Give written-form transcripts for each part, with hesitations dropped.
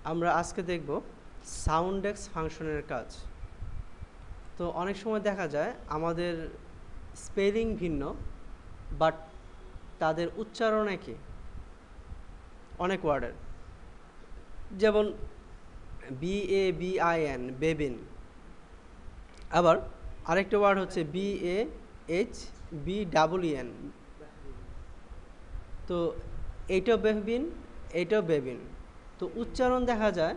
আমরা আজকে দেখব সাউন্ডএক্স ফাংশনের কাজ। তো অনেক সময় দেখা যায় আমাদের স্পেলিং ভিন্ন, বাট তাদের উচ্চারণ একই অনেক ওয়ার্ডের। যেমন BABIN বেবিন, আবার আরেকটা ওয়ার্ড হচ্ছে BAHBEEN। তো এইটাও বেবিন, এইটাও বেবিন। তো উচ্চারণ দেখা যায়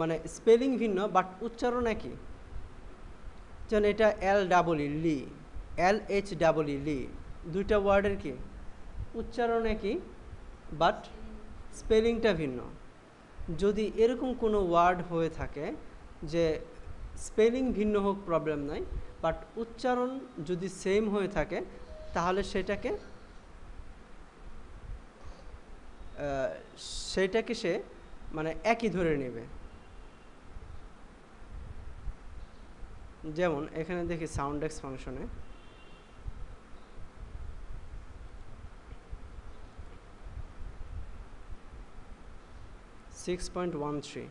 মানে স্পেলিং ভিন্ন বাট উচ্চারণ একই। যেমন এটা LEE লি, LHEE লি, দুইটা ওয়ার্ডের কি উচ্চারণ একই বাট স্পেলিংটা ভিন্ন। যদি এরকম কোনো ওয়ার্ড হয়ে থাকে যে স্পেলিং ভিন্ন হোক প্রবলেম নাই, বাট উচ্চারণ যদি সেম হয়ে থাকে তাহলে সেটাকে সে মানে একই ধরে নেবে। যেমন এখানে দেখি সাউন্ডএক্স ফাংশনে সিক্স পয়েন্ট ওয়ান থ্রি,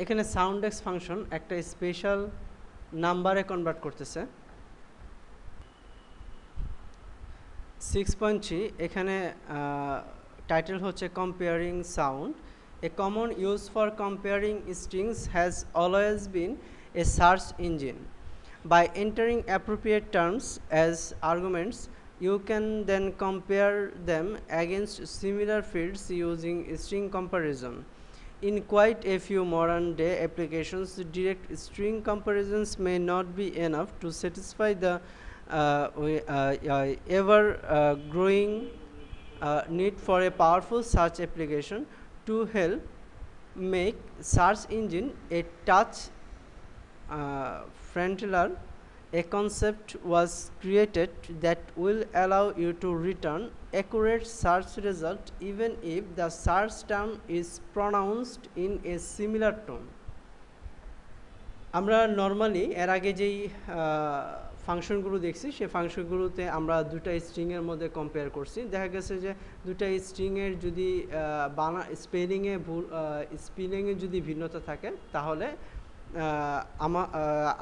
এখানে সাউন্ডএক্স ফাংশন একটা স্পেশাল নাম্বারে কনভার্ট করতেছে। 6.3 এখানে টাইটেল হচ্ছে comparing sound. A common use for comparing strings has always been A search engine. By entering appropriate terms as arguments, you can then compare them against similar fields using string comparison. In quite a few modern-day applications, direct string comparisons may not be enough to satisfy the ever-growing need for a powerful search application to help make search engine a touch friendlier. A concept was created that will allow you to return accurate search result even if the search term is pronounced in a similar tone. আমরা normally এর আগে যেই ফাংশনগুলো দেখছি সেই ফাংশনগুলোতে আমরা দুটা স্ট্রিংয়ের মধ্যে compare করছি। দেখা গেছে যে দুটা স্ট্রিংয়ের যদি স্পেলিংয়ে যদি ভিন্নতা থাকে তাহলে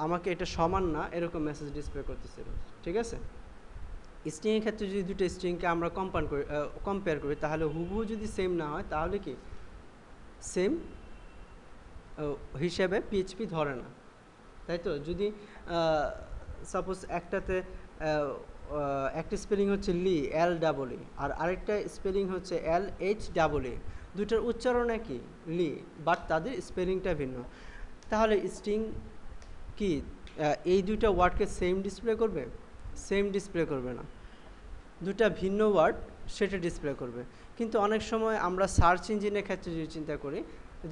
আমাকে এটা সমান না এরকম মেসেজ ডিসপ্লে করতেছিল। ঠিক আছে, স্ট্রিংয়ের ক্ষেত্রে যদি দুটো স্ট্রিংকে আমরা কম্পেয়ার করি তাহলে হুবহু যদি সেম না হয় তাহলে কি সেম হিসেবে পিএইচপি ধরে না, তাই তো? যদি সাপোজ একটাতে একটা স্পেলিং হচ্ছে লি LEE আর আরেকটা স্পেলিং হচ্ছে LHEE, দুইটার উচ্চারণ একই লি, বাট তাদের স্পেলিংটা ভিন্ন, তাহলে স্ট্রিং কি এই দুইটা ওয়ার্ডকে সেম ডিসপ্লে করবে? সেম ডিসপ্লে করবে না, দুটা ভিন্ন ওয়ার্ড সেটা ডিসপ্লে করবে। কিন্তু অনেক সময় আমরা সার্চ ইঞ্জিনের ক্ষেত্রে যদি চিন্তা করি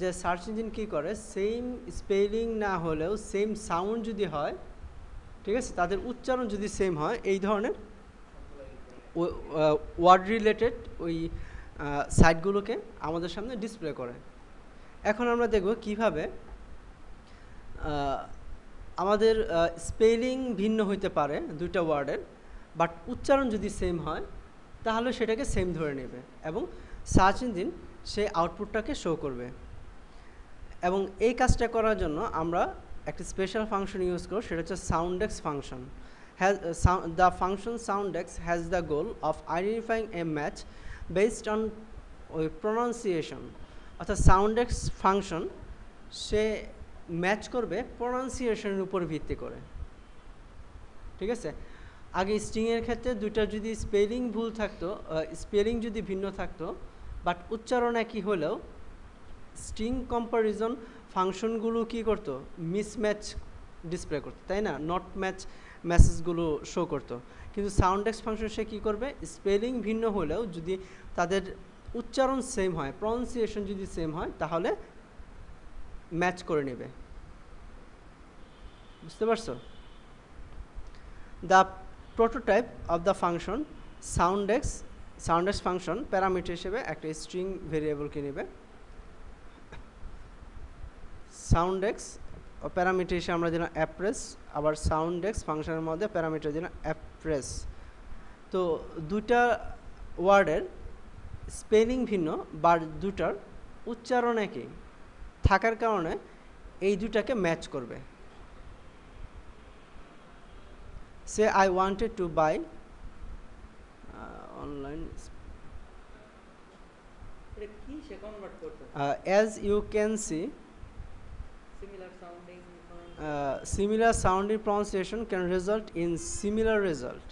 যে সার্চ ইঞ্জিন কী করে, সেম স্পেলিং না হলেও সেম সাউন্ড যদি হয়, ঠিক আছে, তাদের উচ্চারণ যদি সেম হয়, এই ধরনের ওয়ার্ড রিলেটেড ওই সাইটগুলোকে আমাদের সামনে ডিসপ্লে করে। এখন আমরা দেখব কিভাবে আমাদের স্পেলিং ভিন্ন হইতে পারে দুইটা ওয়ার্ডের, বাট উচ্চারণ যদি সেম হয় তাহলে সেটাকে সেম ধরে নেবে এবং সার্চ ইঞ্জিন সেই আউটপুটটাকে শো করবে। এবং এই কাজটা করার জন্য আমরা একটা স্পেশাল ফাংশন ইউজ করব, সেটা হচ্ছে Soundex function. The function Soundex has the goal of identifying a match based on pronunciation. অর্থাৎ সাউন্ডএক্স ফাংশন সে ম্যাচ করবে প্রোনাউন্সিয়েশনের উপর ভিত্তি করে। ঠিক আছে, আগে স্ট্রিংয়ের ক্ষেত্রে দুইটা যদি স্পেলিং ভুল থাকতো, স্পেলিং যদি ভিন্ন থাকতো বাট উচ্চারণ একই হলেও স্ট্রিং কম্পারিজন ফাংশনগুলো কী করতো? মিসম্যাচ ডিসপ্লে করতো, তাই না? নট ম্যাচ মেসেজগুলো শো করতো। কিন্তু সাউন্ডএক্স ফাংশন সে কী করবে? স্পেলিং ভিন্ন হলেও যদি তাদের উচ্চারণ সেম হয়, প্রনাউন্সিয়েশন যদি সেম হয় তাহলে ম্যাচ করে নেবে। বুঝতে পারছো? The prototype of the function Soundex function parameter হিসেবে একটা স্ট্রিং ভেরিয়েবলকে নেবে। সাউন্ডএক্স প্যারামিটার হিসেবে আমরা দিলাম অ্যাপ্রেস, আবার সাউন্ডেক্স ফাংশনের মধ্যে প্যারামিটার দিলাম অ্যাপ্রেস। তো দুটা ওয়ার্ডের স্পেলিং ভিন্ন বা দুটার উচ্চারণ একই থাকার কারণে এই দুটাকে ম্যাচ করবে। Say I wanted to buy online as you can see similar sounding pronunciation can result in similar result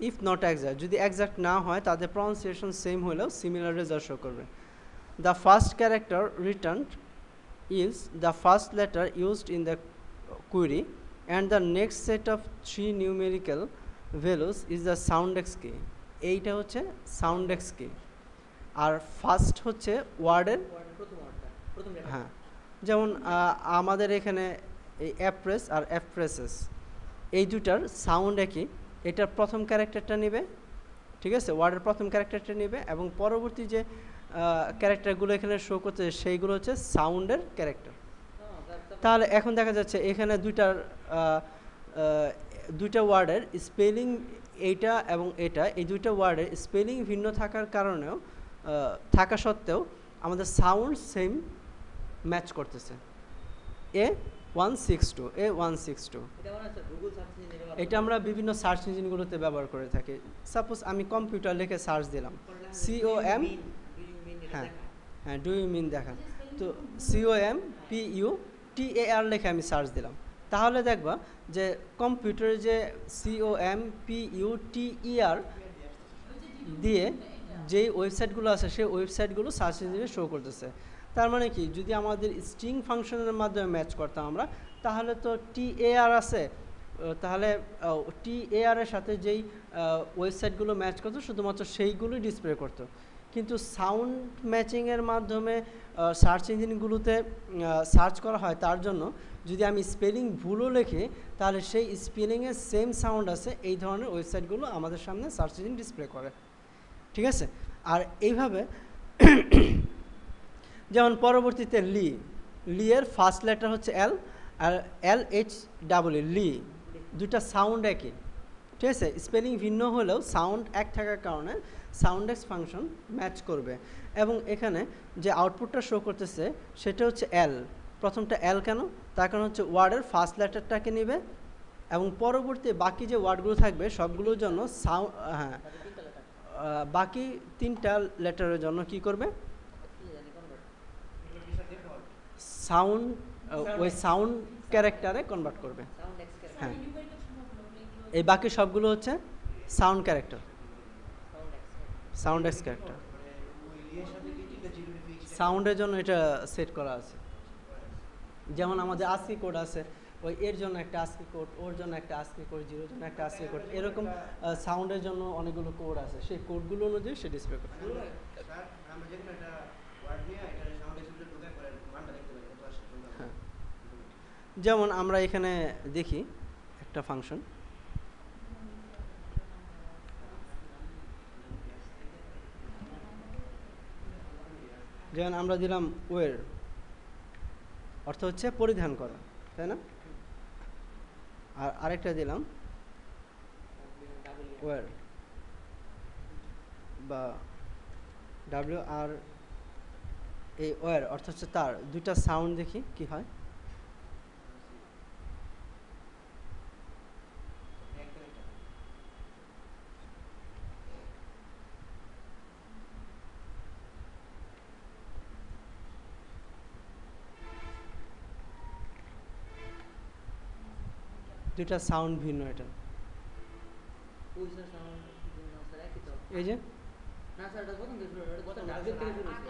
if not exact. যদি exact না হয় তাদের pronunciation same হলেও similar result show করবে। The first character returned is the first letter used in the query and the next set of 3 numerical values is the soundex key. এইটা হচ্ছে soundex key। আর first হচ্ছে ওয়ার্ডের হ্যাঁ, যেমন আমাদের এখানে এই অ্যাপ্রেস আর অ্যাপ্রেসেস এই দুটার সাউন্ড একই। এটার প্রথম ক্যারেক্টারটা নেবে, ঠিক আছে, ওয়ার্ডের প্রথম ক্যারেক্টারটা নেবে এবং পরবর্তী যে ক্যারেক্টারগুলো এখানে শো করতে সেইগুলো হচ্ছে সাউন্ডের ক্যারেক্টার। তাহলে এখন দেখা যাচ্ছে এখানে দুইটা ওয়ার্ডের স্পেলিং এইটা এবং এটা, এই দুইটা ওয়ার্ডের স্পেলিং ভিন্ন থাকার কারণেও থাকা সত্ত্বেও আমাদের সাউন্ড সেম ম্যাচ করতেছে। A162 A162 এটা আমরা বিভিন্ন সার্চ ইঞ্জিনগুলোতে ব্যবহার করে থাকি। সাপোজ আমি কম্পিউটার লিখে সার্চ দিলাম COM, হ্যাঁ হ্যাঁ ডু ইউ মিন দেখা, তো COMPUTER লিখে আমি সার্চ দিলাম, তাহলে দেখবা যে কম্পিউটারে যে COMPUTER দিয়ে যেই ওয়েবসাইটগুলো আছে সেই ওয়েবসাইটগুলো সার্চ ইঞ্জিনে শো করতেছে। তার মানে কি, যদি আমাদের স্ট্রিং ফাংশনের মাধ্যমে ম্যাচ করতাম আমরা, তাহলে তো TAR আছে, তাহলে TAR এর সাথে যেই ওয়েবসাইটগুলো ম্যাচ করতো শুধুমাত্র সেইগুলোই ডিসপ্লে করতো। কিন্তু সাউন্ড ম্যাচিংয়ের মাধ্যমে সার্চ ইঞ্জিনগুলোতে সার্চ করা হয়, তার জন্য যদি আমি স্পেলিং ভুলও লিখি তাহলে সেই স্পেলিংয়ের সেম সাউন্ড আছে এই ধরনের ওয়েবসাইটগুলো আমাদের সামনে সার্চ ইঞ্জিন ডিসপ্লে করে, ঠিক আছে। আর এইভাবে যেমন পরবর্তীতে লি এর ফার্স্ট লেটার হচ্ছে L আর LHEE লি, দুটা সাউন্ড একই, ঠিক আছে, স্পেলিং ভিন্ন হলেও সাউন্ড এক থাকার কারণে সাউন্ডেক্স ফাংশন ম্যাচ করবে। এবং এখানে যে আউটপুটটা শো করতেছে সেটা হচ্ছে L, প্রথমটা L কেন, তার কারণ হচ্ছে ওয়ার্ডের ফার্স্ট লেটারটাকে নেবে এবং পরবর্তী বাকি যে ওয়ার্ডগুলো থাকবে সবগুলোর জন্য বাকি তিনটা লেটারের জন্য কি করবে, সাউন্ড ওই সাউন্ড ক্যারেক্টারে কনভার্ট করবে। হ্যাঁ, এই বাকি সবগুলো হচ্ছে সাউন্ড ক্যারেক্টার, সাউন্ডেক্স ক্যারেক্টার। সাউন্ডের জন্য এটা সেট করা আছে, যেমন আমাদের ASCII কোড আছে, ওই এর জন্য একটা ASCII কোড, ওর জন্য একটা ASCII কোড, জিরোর জন্য একটা ASCII কোড, এরকম সাউন্ডের জন্য অনেকগুলো কোড আছে, সেই কোডগুলো অনুযায়ী সে ডিসপ্লে করে। হ্যাঁ, যেমন আমরা এখানে দেখি একটা ফাংশন, যেমন আমরা দিলাম ওয়ের, অর্থ হচ্ছে পরিধান করা, তাই না, আর আরেকটা দিলাম ওয়ের বা WR, এই ওয়ের অর্থ হচ্ছে তার, দুইটা সাউন্ড দেখি কি হয়। দুইটা সাউন্ড ভিন্ন, এটা এই যে না স্যার এটা প্রথম থেকে শুরু এটা প্রথম W থেকে শুরু হচ্ছে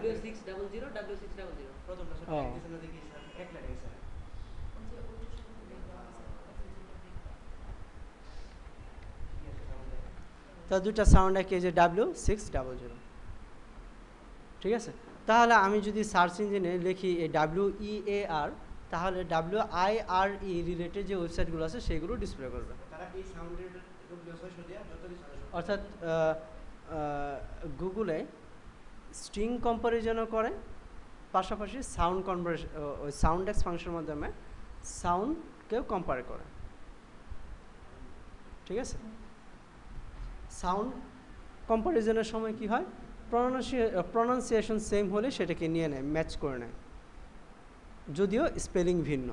W600 W600 প্রথমটা স্যার পিছনে দেখি স্যার এক লাইনে স্যার তো দুইটা সাউন্ড একই, যে W600, ঠিক আছে। তাহলে আমি যদি সার্চ ইঞ্জিনে লিখি WEAR, তাহলে WIRE রিলেটেড যে ওয়েবসাইটগুলো আছে সেগুলো ডিসপ্লে করবে। অর্থাৎ গুগলে স্ট্রিং কম্পারিজনও করে পাশাপাশি সাউন্ড কনভার্সন, ওই সাউন্ড এক্স ফাংশনের মাধ্যমে সাউন্ডকেও কম্পেয়ার করে। ঠিক আছে, সাউন্ড কম্পারিজনের সময় কি হয়, প্রনাউন্সিয়েশন সেম হলে সেটাকে নিয়ে নেয়, ম্যাচ করে নেয়, যদিও স্পেলিং ভিন্ন।